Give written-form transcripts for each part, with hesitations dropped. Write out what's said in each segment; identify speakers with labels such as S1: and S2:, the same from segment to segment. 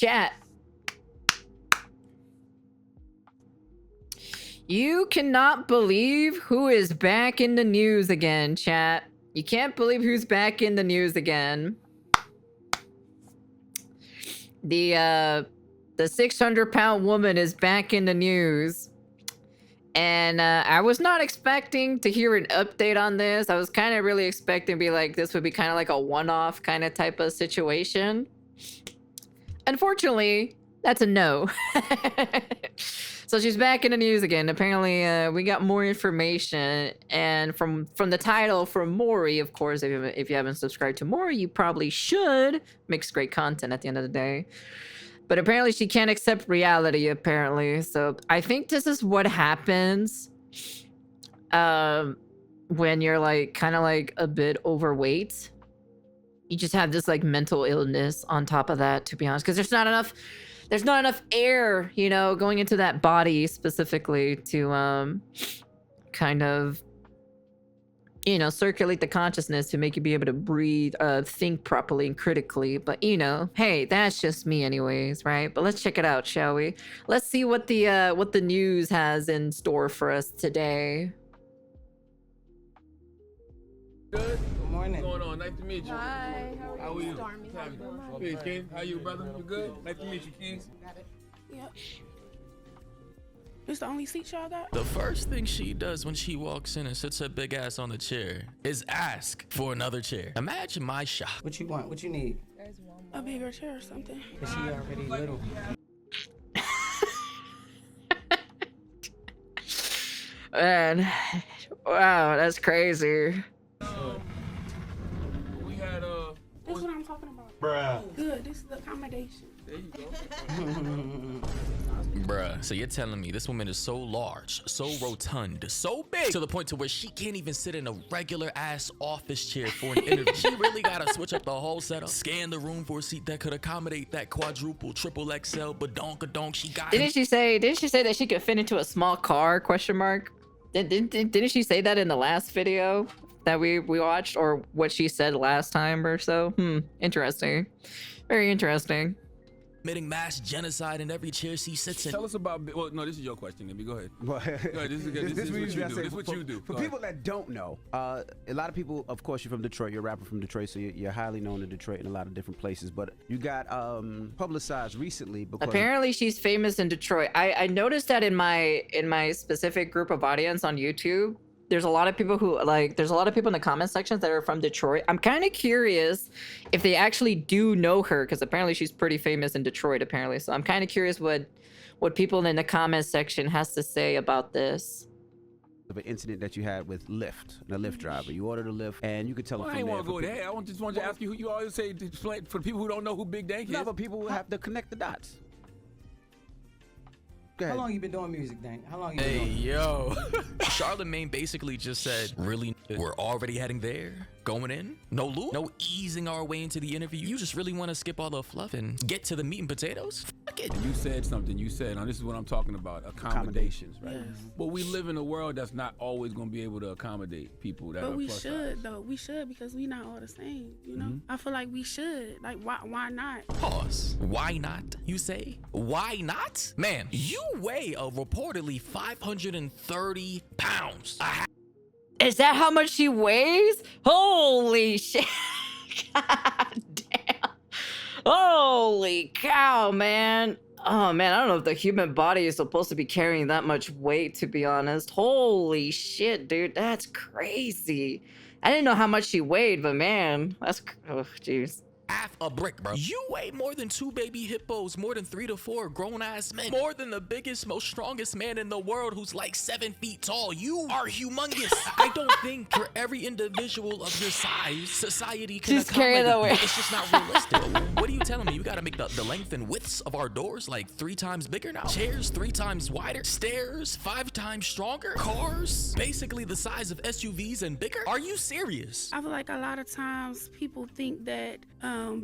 S1: Chat. You cannot believe who is back in the news again, chat. You can't believe who's back in the news again. The 600-pound woman is back in the news. And I was not expecting to hear an update on this. I was kind of really expecting to be like, this would be kind of like a one-off kind of type of situation. Unfortunately, that's a no. So she's back in the news again. Apparently, we got more information, and from the title, from Maury, of course. If you haven't subscribed to Maury, you probably should. Makes great content at the end of the day. But apparently, she can't accept reality. Apparently, so I think this is what happens when you're like kind of like a bit overweight. You just have this like mental illness on top of that, to be honest, because there's not enough air, you know, going into that body specifically to kind of, you know, circulate the consciousness to make you be able to breathe, think properly and critically. But, you know, hey, that's just me anyways, right? But let's check it out, shall we? Let's see what the news has in store for us today.
S2: Good.
S3: Good morning.
S2: What's going on? Nice to meet you.
S4: Hi,
S2: How are you?
S4: Stormy.
S2: How you? Hey, King. How you, brother? You good? Nice to meet you, King.
S4: Got it. Yep. This the only seat y'all got?
S5: The first thing she does when she walks in and sits her big ass on the chair is ask for another chair. Imagine my shock.
S3: What you want? What you need?
S4: A bigger chair or something.
S3: Is she already little?
S1: Man, wow, that's crazy.
S2: We had
S4: That's what I'm talking about.
S6: Bruh.
S4: Good. This is the accommodation.
S2: there you go.
S5: Bruh, so you're telling me this woman is so large, so rotund, so big, to the point to where she can't even sit in a regular ass office chair for an interview. She really gotta switch up the whole setup, scan the room for a seat that could accommodate that quadruple, triple XL, but donk, she got
S1: Didn't she say that she could fit into a small car? Question mark. Didn't she say that in the last video that we watched, or what she said last time or so? Interesting. Very interesting.
S5: committing mass genocide in every chair she sits in.
S2: Tell us about. Well, no, this is your question. Let me go ahead.
S6: Well,
S2: Go ahead. This is what you do. This is what you do.
S6: For people that don't know, a lot of people, of course, you're from Detroit. You're a rapper from Detroit, so you're highly known in Detroit in a lot of different places. But you got publicized recently because
S1: apparently she's famous in Detroit. I noticed that in my specific group of audience on YouTube. There's a lot of people who there's a lot of people in the comment sections that are from Detroit. I'm kind of curious if they actually do know her, because apparently she's pretty famous in Detroit apparently. So I'm kind of curious what people in the comment section has to say about this.
S6: of an incident that you had with Lyft, the Lyft driver. You ordered a Lyft, and you could tell
S2: Well,
S6: them
S2: I
S6: from
S2: ain't want
S6: there.
S2: to go there. I just wanted to ask you who you always say to explain for the people who don't know who Big Dank is.
S6: No, but people will have to connect the dots. Go
S3: How
S6: ahead.
S3: long you been doing music, Dank? How long you been
S5: Hey,
S3: doing?
S5: yo. Charlamagne basically just said, really? We're already heading there? Going in? No loop? No easing our way into the interview? You just really want to skip all the fluff and get to the meat and potatoes? Fuck it.
S2: You said something. You said, now this is what I'm talking about, accommodations, right?
S4: Yes.
S2: But we live in a world that's not always going to be able to accommodate people that are
S4: But we
S2: plus
S4: should
S2: size.
S4: though. We should, because we not all the same. You know. I feel like we should. Like why not?
S5: Pause. Why not, you say? Why not? Man, you weigh a reportedly 530 pounds.
S1: Is that how much she weighs? Holy shit. God damn. Holy cow, man. Oh man, I don't know if the human body is supposed to be carrying that much weight, to be honest. Holy shit, dude. That's crazy. I didn't know how much she weighed, but man, that's, oh, jeez.
S5: Half a brick, bro. You weigh more than 2 baby hippos, more than 3 to 4 grown-ass men, more than the biggest, most strongest man in the world who's like 7 feet tall. You are humongous. I don't think for every individual of your size, society can
S1: Just carry
S5: accommodate
S1: that
S5: you.
S1: weight.
S5: It's just not realistic. What are you telling me? You gotta make the length and widths of our doors like 3 times bigger now? Chairs 3 times wider? Stairs 5 times stronger? Cars basically the size of SUVs and bigger? Are you serious?
S4: I feel like a lot of times people think that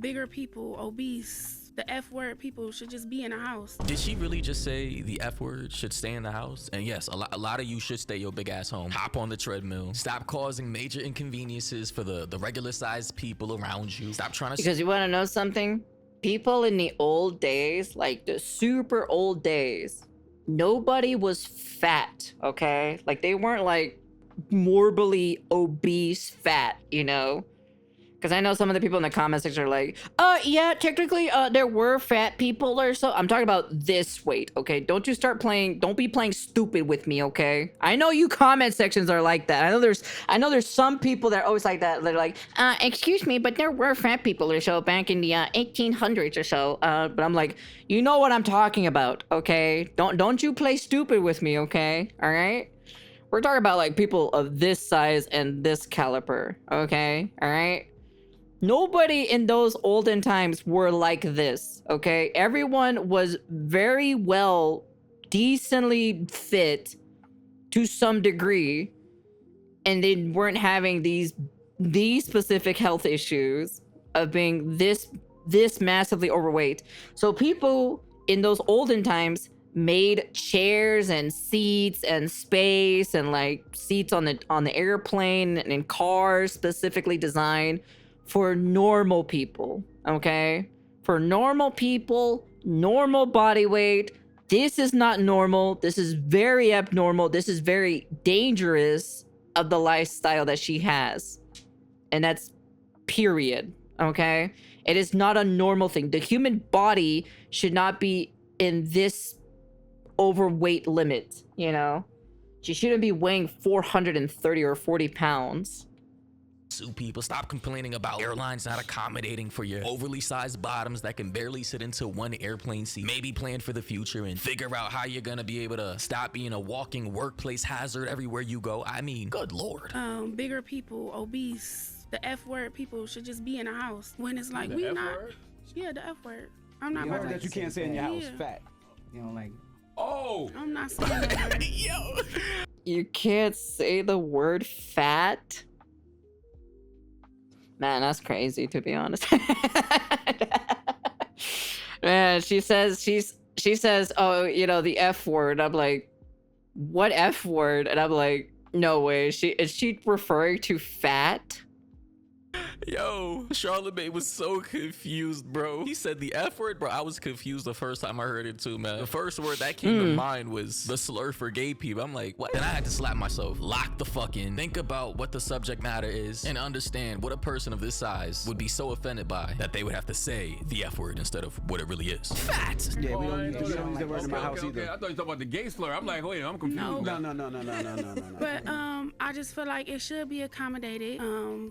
S4: bigger people, obese, the F word people should just be in a house.
S5: Did she really just say the F word should stay in the house? And yes, a lot of you should stay your big ass home. Hop on the treadmill. Stop causing major inconveniences for the regular sized people around you. Stop trying to.
S1: Because you want to know something? people in the old days, like the super old days, nobody was fat, okay? Like they weren't like morbidly obese fat, you know? Because I know some of the people in the comment section are like, yeah, technically, there were fat people or so. I'm talking about this weight, okay? Don't be playing stupid with me, okay? I know you comment sections are like that. I know there's some people that are always like that. They're like, excuse me, but there were fat people or so back in the 1800s or so. But I'm like, you know what I'm talking about, okay? Don't you play stupid with me, okay? All right? We're talking about like people of this size and this caliber, okay? All right? Nobody in those olden times were like this, okay? Everyone was very well, decently fit to some degree, and they weren't having these specific health issues of being this massively overweight. So people in those olden times made chairs and seats and space and like seats on the airplane and in cars specifically designed for normal people, okay? For normal people, normal body weight. This is not normal. This is very abnormal. This is very dangerous of the lifestyle that she has. And that's period, okay? It is not a normal thing. The human body should not be in this overweight limit, you know? She shouldn't be weighing 430 or 40 pounds.
S5: People, stop complaining about airlines not accommodating for your overly sized bottoms that can barely sit into one airplane seat. Maybe plan for the future and figure out how you're gonna be able to stop being a walking workplace hazard everywhere you go. I mean, good lord.
S4: Bigger people, obese, the F word people should just be in a house. When it's like,
S2: The
S4: we
S2: F
S4: not.
S2: word?
S4: Yeah, the F word. I'm not
S3: You
S4: about
S3: heard
S4: to.
S6: That you can't say in your house,
S4: Yeah.
S6: fat.
S3: You know, like,
S2: Oh,
S4: I'm not saying that word.
S5: Yo.
S1: You can't say the word fat? Man, that's crazy, to be honest. Man, she says, oh, you know, the F word. I'm like, what F word? And I'm like, no way. Is she referring to fat?
S5: Yo, Charlamagne was so confused, bro. He said the F word, bro. I was confused the first time I heard it too, man. The first word that came to mind was the slur for gay people. I'm like, what? Then I had to slap myself. Lock the fuck in. Think about what the subject matter is and understand what a person of this size would be so offended by that they would have to say the F word instead of what it really is. Fat.
S6: Yeah, we
S2: Oh, I
S6: don't
S2: didn't
S6: use
S2: know that.
S6: that word in my house
S2: okay.
S6: either.
S2: I thought you were talking about the gay slur. I'm like, wait, I'm confused.
S4: No.
S2: now.
S6: No.
S4: But I just feel like it should be accommodated.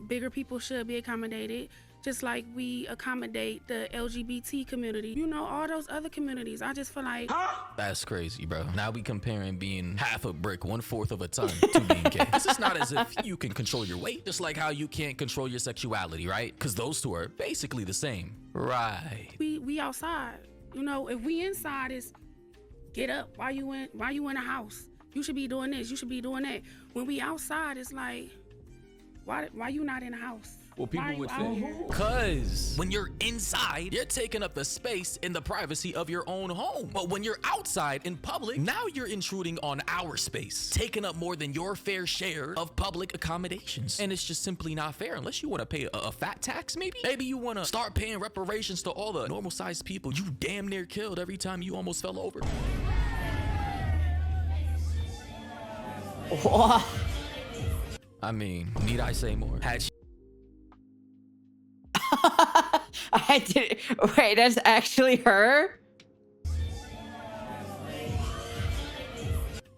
S4: Bigger people should be accommodated, just like we accommodate the LGBT community. You know, all those other communities. I just feel like
S5: That's crazy, bro. Now we comparing being half a brick, 1/4 of a ton to being gay. This is not as if you can control your weight, just like how you can't control your sexuality, right? Because those two are basically the same. Right.
S4: we outside. You know, if we inside, is get up. Why you in a house? You should be doing this. You should be doing that. When we outside, it's like, why you not in a house?
S2: Well, people
S4: Why you
S2: would
S4: out
S2: say,
S4: here?
S5: Cause when you're inside, you're taking up the space in the privacy of your own home. But when you're outside in public, now you're intruding on our space, taking up more than your fair share of public accommodations. And it's just simply not fair unless you want to pay a fat tax, maybe? Maybe you want to start paying reparations to all the normal sized people you damn near killed every time you almost fell over. I mean, need I say more? Had she
S1: I did. Wait, that's actually her?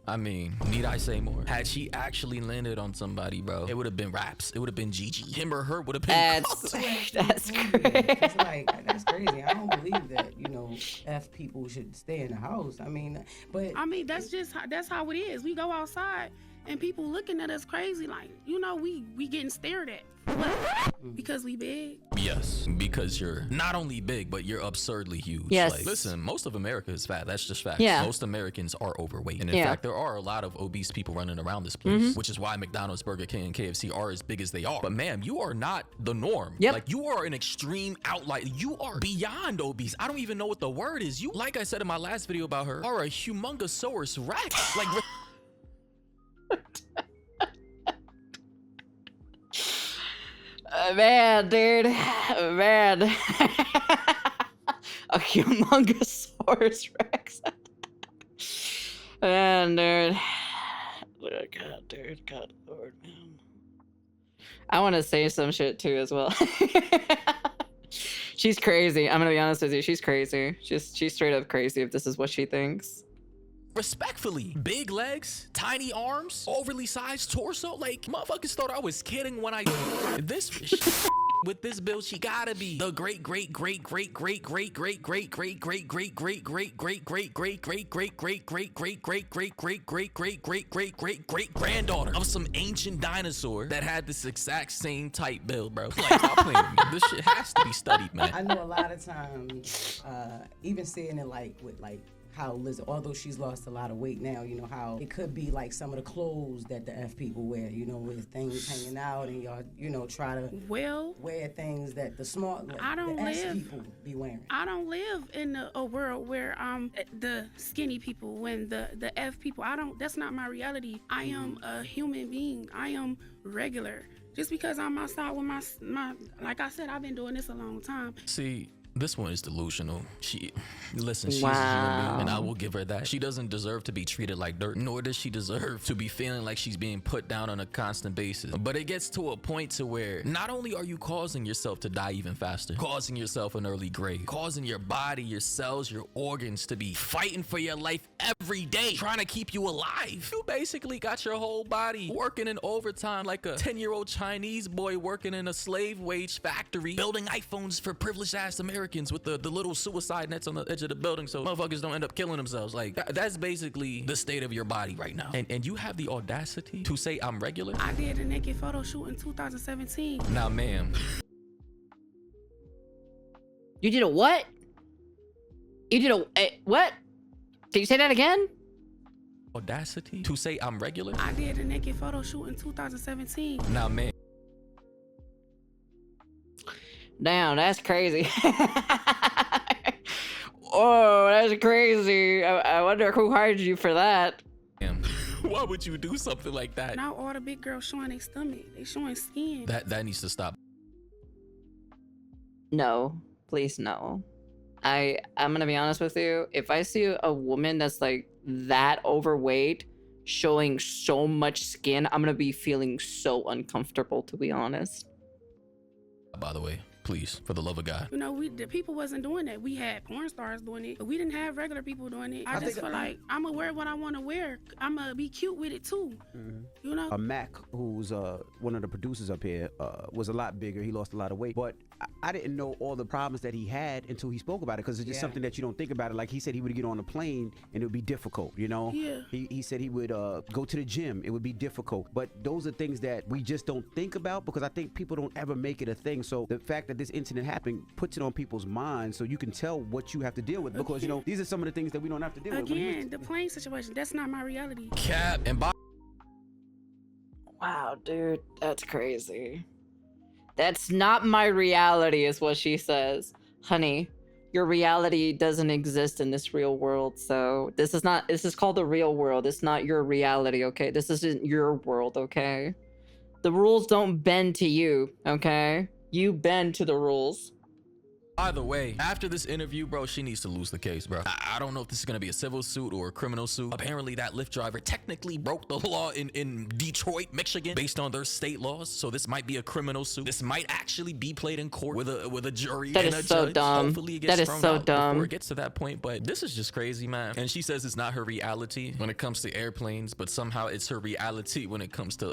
S5: I mean, need I say more? Had she actually landed on somebody, bro, it would have been raps. It would have been Gigi. Him or her would have been.
S1: That's
S3: it's
S1: crazy.
S3: like, that's crazy. I don't believe that, you know, F people should stay in the house. I mean, but
S4: I mean, that's how it is. We go outside and people looking at us crazy, like, you know, we getting stared at. What? Because we big.
S5: Yes, because you're not only big, but you're absurdly huge.
S1: Yes.
S5: Like, listen, most of America is fat. That's just facts.
S1: Yeah.
S5: Most Americans are overweight. And in
S1: Yeah.
S5: fact, there are a lot of obese people running around this place, which is why McDonald's, Burger King, and KFC are as big as they are. But ma'am, you are not the norm.
S1: Yep.
S5: Like, you are an extreme outlier. You are beyond obese. I don't even know what the word is. You, like I said in my last video about her, are a humongosaurus rex. Like,
S1: Man, dude. Man. humongous Rex. Man, dude. God, dude. God, Lord, man. I want to say some shit too as well. She's crazy. I'm gonna be honest with you. She's crazy. She's straight up crazy if this is what she thinks.
S5: Respectfully, big legs, tiny arms, overly sized torso. Like, motherfuckers thought I was kidding when I this with this build. She gotta be the great granddaughter of some ancient dinosaur that had this exact same type build, bro. Like, stop playing with me. This shit has to be studied, man.
S3: I know a lot of times, even seeing it like with like how Liz, although she's lost a lot of weight now, you know how it could be like some of the clothes that the F people wear, you know, with things hanging out and y'all, you know, try to wear things that the smart, like, the S people be wearing.
S4: I don't live in a world where the skinny people when the F people. That's not my reality. I am a human being. I am regular. Just because I'm outside with my like I said, I've been doing this a long time.
S5: See, this one is delusional. Listen, she's a human being, and I will give her that. She doesn't deserve to be treated like dirt, nor does she deserve to be feeling like she's being put down on a constant basis. But it gets to a point to where not only are you causing yourself to die even faster, causing yourself an early grave, causing your body, your cells, your organs to be fighting for your life every day, trying to keep you alive. You basically got your whole body working in overtime like a 10-year-old Chinese boy working in a slave wage factory, building iPhones for privileged ass Americans with the little suicide nets on the edge of the building so motherfuckers don't end up killing themselves. Like, that's basically the state of your body right now. And you have the audacity to say I'm regular?
S4: I did a naked photo shoot in 2017.
S5: Now, ma'am.
S1: You did a what? You did what? Can you say that again?
S5: Audacity to say I'm regular?
S4: I did a naked photo shoot in 2017.
S5: Now, ma'am.
S1: Damn, that's crazy. Oh, that's crazy. I wonder who hired you for that.
S5: Damn. Why would you do something like that?
S4: Now all the big girls showing their stomach. They showing skin.
S5: That needs to stop.
S1: No, please no. I'm gonna be honest with you. If I see a woman that's like that overweight, showing so much skin, I'm gonna be feeling so uncomfortable, to be honest.
S5: By the way, please, for the love of God.
S4: You know, the people wasn't doing that. We had porn stars doing it, but we didn't have regular people doing it. I just feel like I'm gonna wear what I want to wear. I'm gonna be cute with it too. You know.
S6: Mac, who's one of the producers up here, was a lot bigger. He lost a lot of weight, but I didn't know all the problems that he had until he spoke about it, because it's just something that you don't think about it. Like he said, he would get on a plane and it would be difficult. You know.
S4: Yeah.
S6: He said he would go to the gym. It would be difficult. But those are things that we just don't think about, because I think people don't ever make it a thing. So the fact that this incident happened puts it on people's minds, so you can tell what you have to deal with, because you know these are some of the things that we don't have to deal with.
S4: Again, the plane situation, that's not my reality.
S5: Cap and
S1: Wow, dude, that's crazy. That's not my reality, is what she says. Honey, your reality doesn't exist in this real world, so this is called the real world. It's not your reality, okay? This isn't your world, okay? The rules don't bend to you, okay? You bend to the rules.
S5: By the way, after this interview, bro, she needs to lose the case, bro. I don't know if this is gonna be a civil suit or a criminal suit. Apparently, that Lyft driver technically broke the law in Detroit, Michigan, based on their state laws. So this might be a criminal suit. This might actually be played in court with a jury and a judge.
S1: So dumb.
S5: Hopefully, it gets
S1: that is
S5: thrown
S1: so
S5: out
S1: dumb.
S5: before it gets to that point. But this is just crazy, man. And she says it's not her reality when it comes to airplanes, but somehow it's her reality when it comes to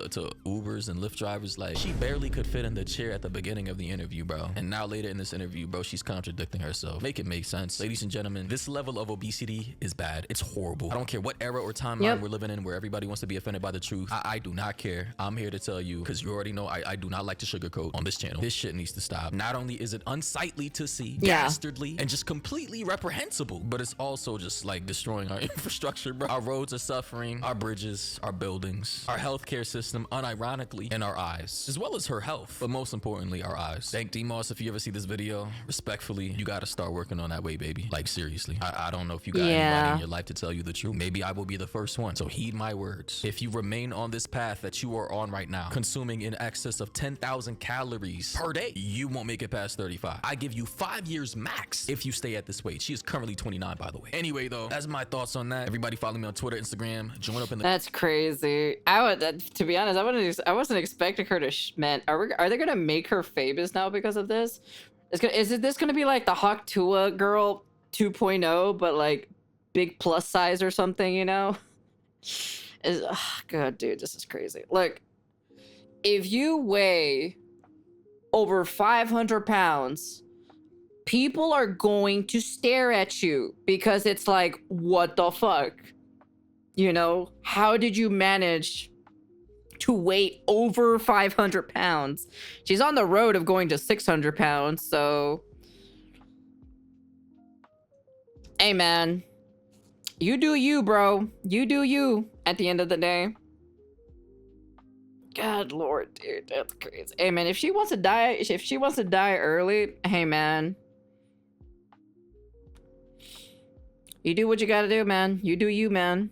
S5: Ubers and Lyft drivers. Like, she barely could fit in the chair at the beginning of the interview, bro. And now later in this interview, bro, she's contradicting herself. Make it make sense. Ladies and gentlemen, this level of obesity is bad. It's horrible. I don't care what era or timeline we're living in where everybody wants to be offended by the truth. I do not care. I'm here to tell you, because you already know I do not like to sugarcoat on this channel. This shit needs to stop. Not only is it unsightly to see, dastardly, and just completely reprehensible, but it's also just like destroying our infrastructure, bro. Our roads are suffering, our bridges, our buildings, our healthcare system, unironically, in our eyes, as well as her health, but most importantly, our eyes. Thank D-Moss if you ever see this video. Respect respectfully, you gotta start working on that weight, baby. Like, seriously. I don't know if you got
S1: Yeah.
S5: anybody in your life to tell you the truth. Maybe I will be the first one. So heed my words. If you remain on this path that you are on right now, consuming in excess of 10,000 calories per day, you won't make it past 35. I give you 5 years max if you stay at this weight. She is currently 29, by the way. Anyway, though, that's my thoughts on that. Everybody follow me on Twitter, Instagram. Join up in the...
S1: That's crazy. To be honest, I wasn't expecting her to man. Are they gonna make her famous now because of this? Is this gonna be like the Hawktua girl 2.0, but like big plus size or something? You know? God, dude, this is crazy. Look, if you weigh over 500 pounds, people are going to stare at you because it's like, what the fuck? You know, how did you manage to weigh over 500 pounds? She's on the road of going to 600 pounds, so... Hey, man. You do you, bro. You do you at the end of the day. God, Lord, dude, that's crazy. Hey, man, if she wants to die early, hey, man. You do what you gotta do, man. You do you, man.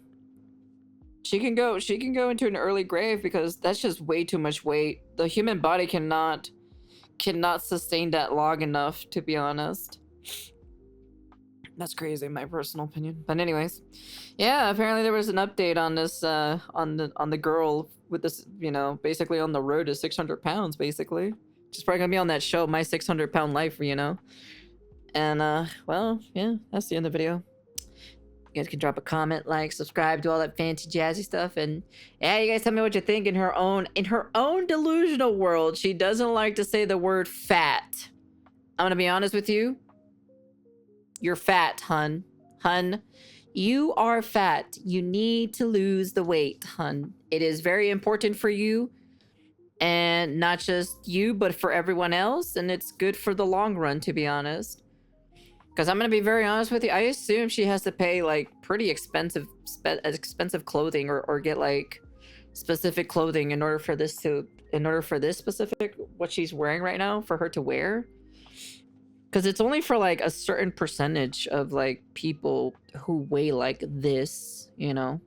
S1: She can go into an early grave because that's just way too much weight. The human body cannot sustain that long enough, to be honest. That's crazy, in my personal opinion. But anyways, yeah, apparently there was an update on this on the girl with this, you know, basically on the road to 600 pounds, basically. She's probably gonna be on that show, My 600 Pound Life, you know. And well, yeah, that's the end of the video. You guys can drop a comment, like, subscribe, do all that fancy jazzy stuff, and yeah, you guys tell me what you think. In her own delusional world, she doesn't like to say the word fat. I'm gonna be honest with you. You're fat, hun. Hun, you are fat. You need to lose the weight, hun. It is very important for you, and not just you, but for everyone else, and it's good for the long run, to be honest. Because I'm going to be very honest with you, I assume she has to pay, like, pretty expensive clothing or get, like, specific clothing in order for this specific, what she's wearing right now, for her to wear. Because it's only for, like, a certain percentage of, like, people who weigh like this, you know?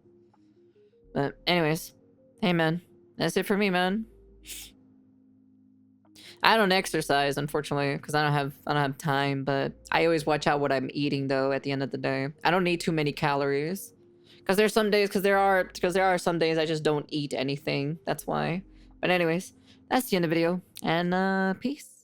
S1: But anyways, hey, man, that's it for me, man. I don't exercise, unfortunately, because I don't have time, but I always watch out what I'm eating, though, at the end of the day. I don't need too many calories. Because there are some days I just don't eat anything. That's why. But anyways, that's the end of the video, and peace.